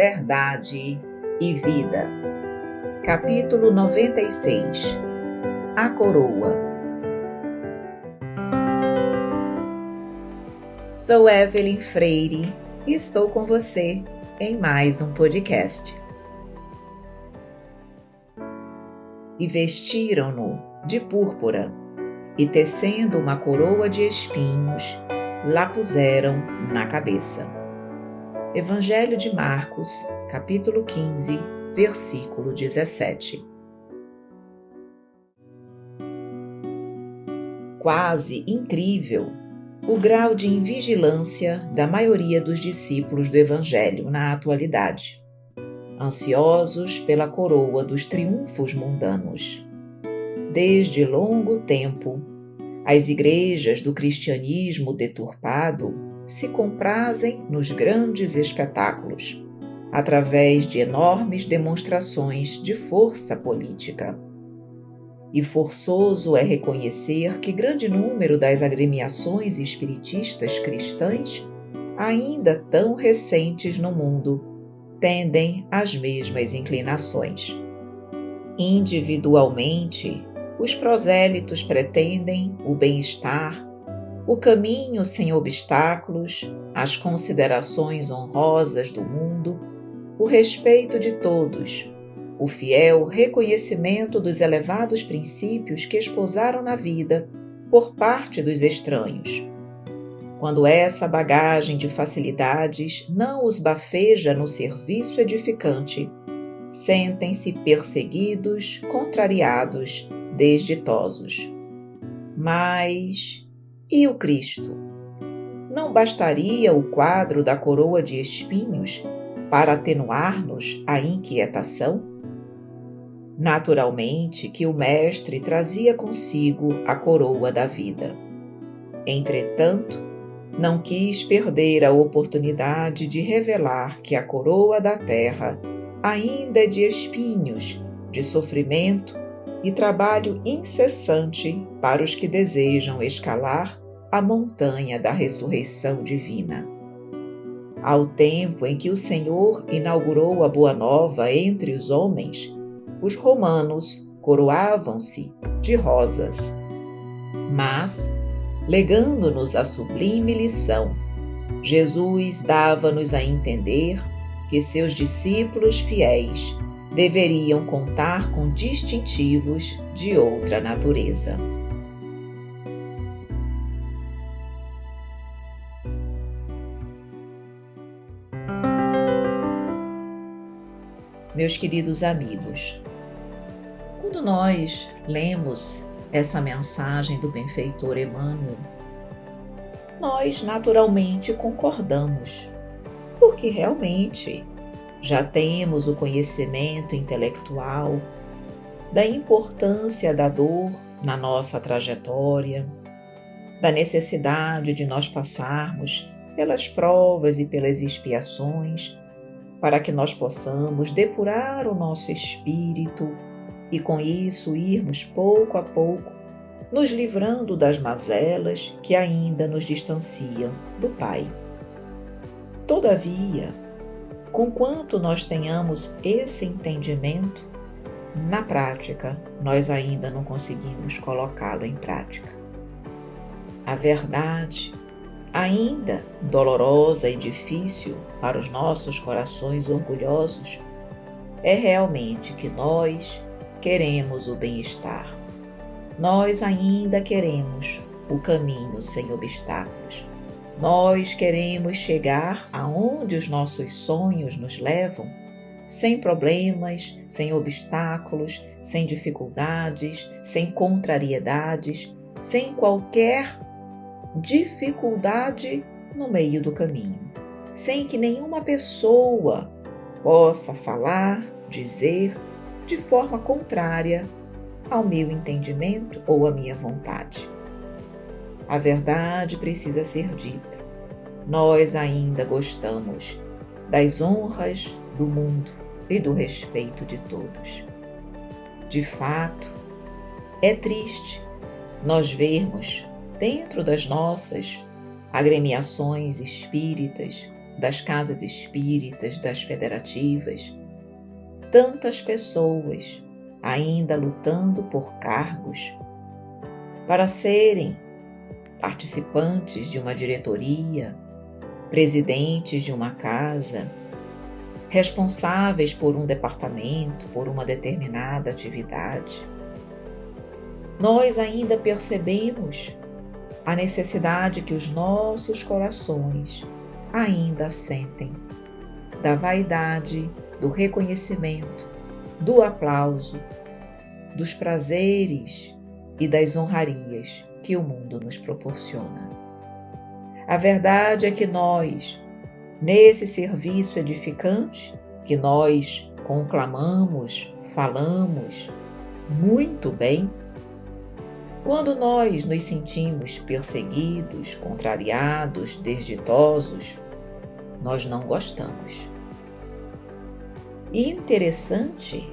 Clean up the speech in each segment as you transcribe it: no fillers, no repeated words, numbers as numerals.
Verdade e Vida. Capítulo 96. A Coroa. Sou Evelyn Freire e estou com você em mais um podcast. E vestiram-no de púrpura, e tecendo uma coroa de espinhos, lá puseram na cabeça. Evangelho de Marcos, capítulo 15, versículo 17. Quase incrível o grau de invigilância da maioria dos discípulos do Evangelho na atualidade, ansiosos pela coroa dos triunfos mundanos. Desde longo tempo, as igrejas do cristianismo deturpado se comprazem nos grandes espetáculos, através de enormes demonstrações de força política. E forçoso é reconhecer que grande número das agremiações espiritistas cristãs, ainda tão recentes no mundo, tendem às mesmas inclinações. Individualmente, os prosélitos pretendem o bem-estar, o caminho sem obstáculos, as considerações honrosas do mundo, o respeito de todos, o fiel reconhecimento dos elevados princípios que esposaram na vida por parte dos estranhos. Quando essa bagagem de facilidades não os bafeja no serviço edificante, sentem-se perseguidos, contrariados, desditosos. Mas e o Cristo? Não bastaria o quadro da coroa de espinhos para atenuar-nos a inquietação? Naturalmente que o Mestre trazia consigo a coroa da vida. Entretanto, não quis perder a oportunidade de revelar que a coroa da terra ainda é de espinhos, de sofrimento e trabalho incessante para os que desejam escalar a montanha da ressurreição divina. Ao tempo em que o Senhor inaugurou a Boa Nova entre os homens, os romanos coroavam-se de rosas. Mas, legando-nos a sublime lição, Jesus dava-nos a entender que seus discípulos fiéis deveriam contar com distintivos de outra natureza. Meus queridos amigos, quando nós lemos essa mensagem do benfeitor Emmanuel, nós naturalmente concordamos, porque realmente já temos o conhecimento intelectual da importância da dor na nossa trajetória, da necessidade de nós passarmos pelas provas e pelas expiações, para que nós possamos depurar o nosso espírito e com isso irmos pouco a pouco nos livrando das mazelas que ainda nos distanciam do Pai. Todavia, conquanto nós tenhamos esse entendimento, na prática, nós ainda não conseguimos colocá-lo em prática. A verdade, ainda dolorosa e difícil para os nossos corações orgulhosos, é realmente que nós queremos o bem-estar. Nós ainda queremos o caminho sem obstáculos. Nós queremos chegar aonde os nossos sonhos nos levam, sem problemas, sem obstáculos, sem dificuldades, sem contrariedades, sem qualquer dificuldade no meio do caminho, sem que nenhuma pessoa possa falar, dizer de forma contrária ao meu entendimento ou à minha vontade. A verdade precisa ser dita. Nós ainda gostamos das honras do mundo e do respeito de todos. De fato, é triste nós vermos, dentro das nossas agremiações espíritas, das casas espíritas, das federativas, tantas pessoas ainda lutando por cargos para serem participantes de uma diretoria, presidentes de uma casa, responsáveis por um departamento, por uma determinada atividade. Nós ainda percebemos a necessidade que os nossos corações ainda sentem da vaidade, do reconhecimento, do aplauso, dos prazeres e das honrarias que o mundo nos proporciona. A verdade é que nós, nesse serviço edificante, que nós conclamamos, falamos muito bem, quando nós nos sentimos perseguidos, contrariados, desditosos, nós não gostamos. E interessante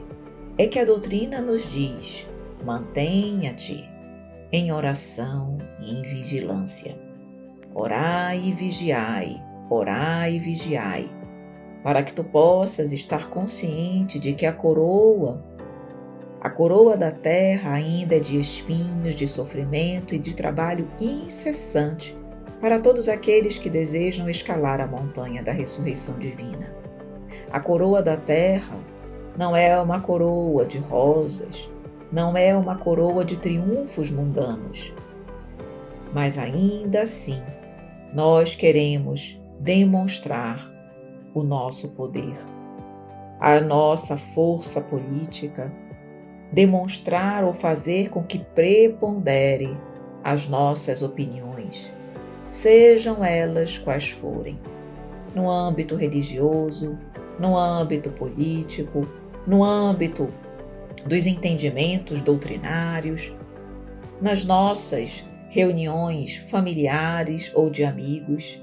é que a doutrina nos diz: mantenha-te em oração e em vigilância. Orai e vigiai, para que tu possas estar consciente de que a coroa da terra ainda é de espinhos, de sofrimento e de trabalho incessante para todos aqueles que desejam escalar a montanha da ressurreição divina. A coroa da terra não é uma coroa de rosas, não é uma coroa de triunfos mundanos, mas ainda assim nós queremos demonstrar o nosso poder, a nossa força política, demonstrar ou fazer com que prepondere as nossas opiniões, sejam elas quais forem, no âmbito religioso, no âmbito político, no âmbito dos entendimentos doutrinários, nas nossas reuniões familiares ou de amigos.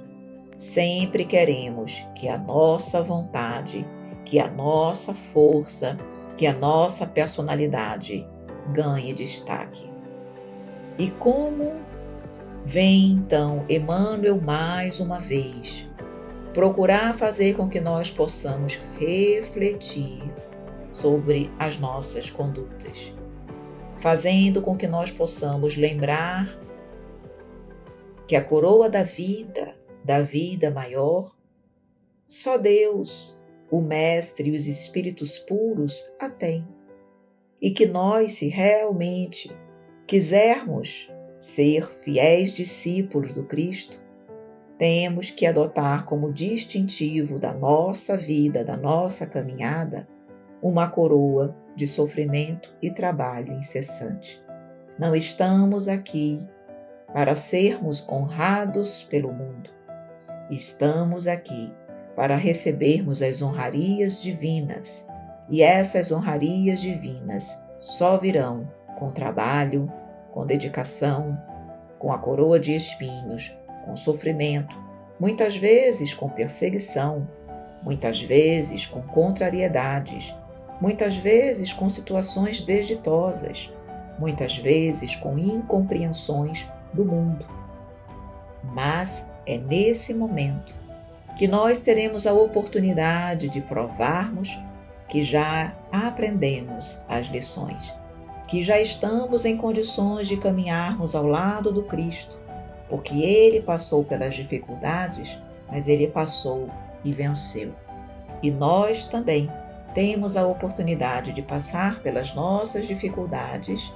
Sempre queremos que a nossa vontade, que a nossa força, que a nossa personalidade ganhe destaque. E como vem então Emmanuel mais uma vez procurar fazer com que nós possamos refletir sobre as nossas condutas, fazendo com que nós possamos lembrar que a coroa da vida maior, só Deus, o Mestre e os Espíritos puros a têm. E que nós, se realmente quisermos ser fiéis discípulos do Cristo, temos que adotar como distintivo da nossa vida, da nossa caminhada, uma coroa de sofrimento e trabalho incessante. Não estamos aqui para sermos honrados pelo mundo. Estamos aqui para recebermos as honrarias divinas, e essas honrarias divinas só virão com trabalho, com dedicação, com a coroa de espinhos, com sofrimento, muitas vezes com perseguição, muitas vezes com contrariedades, muitas vezes com situações desditosas, muitas vezes com incompreensões do mundo. Mas é nesse momento que nós teremos a oportunidade de provarmos que já aprendemos as lições, que já estamos em condições de caminharmos ao lado do Cristo, porque Ele passou pelas dificuldades, mas Ele passou e venceu. E nós também temos a oportunidade de passar pelas nossas dificuldades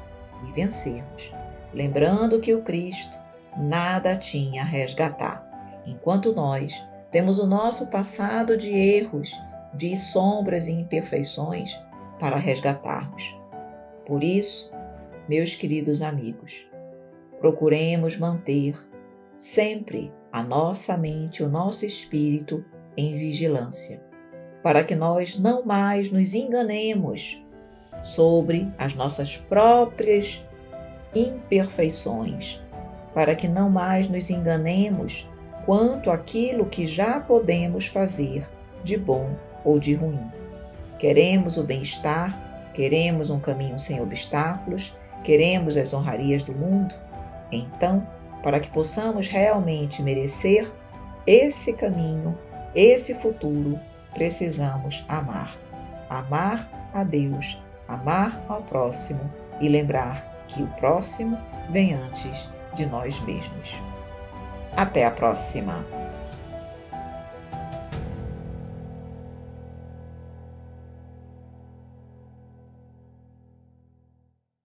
e vencermos, lembrando que o Cristo nada tinha a resgatar, enquanto nós temos o nosso passado de erros, de sombras e imperfeições para resgatarmos. Por isso, meus queridos amigos, procuremos manter sempre a nossa mente, o nosso espírito em vigilância, para que nós não mais nos enganemos sobre as nossas próprias imperfeições, para que não mais nos enganemos quanto àquilo que já podemos fazer de bom ou de ruim. Queremos o bem-estar, queremos um caminho sem obstáculos, queremos as honrarias do mundo. Então, para que possamos realmente merecer esse caminho, esse futuro, precisamos amar. Amar a Deus, amar ao próximo e lembrar que o próximo vem antes de nós mesmos. Até a próxima!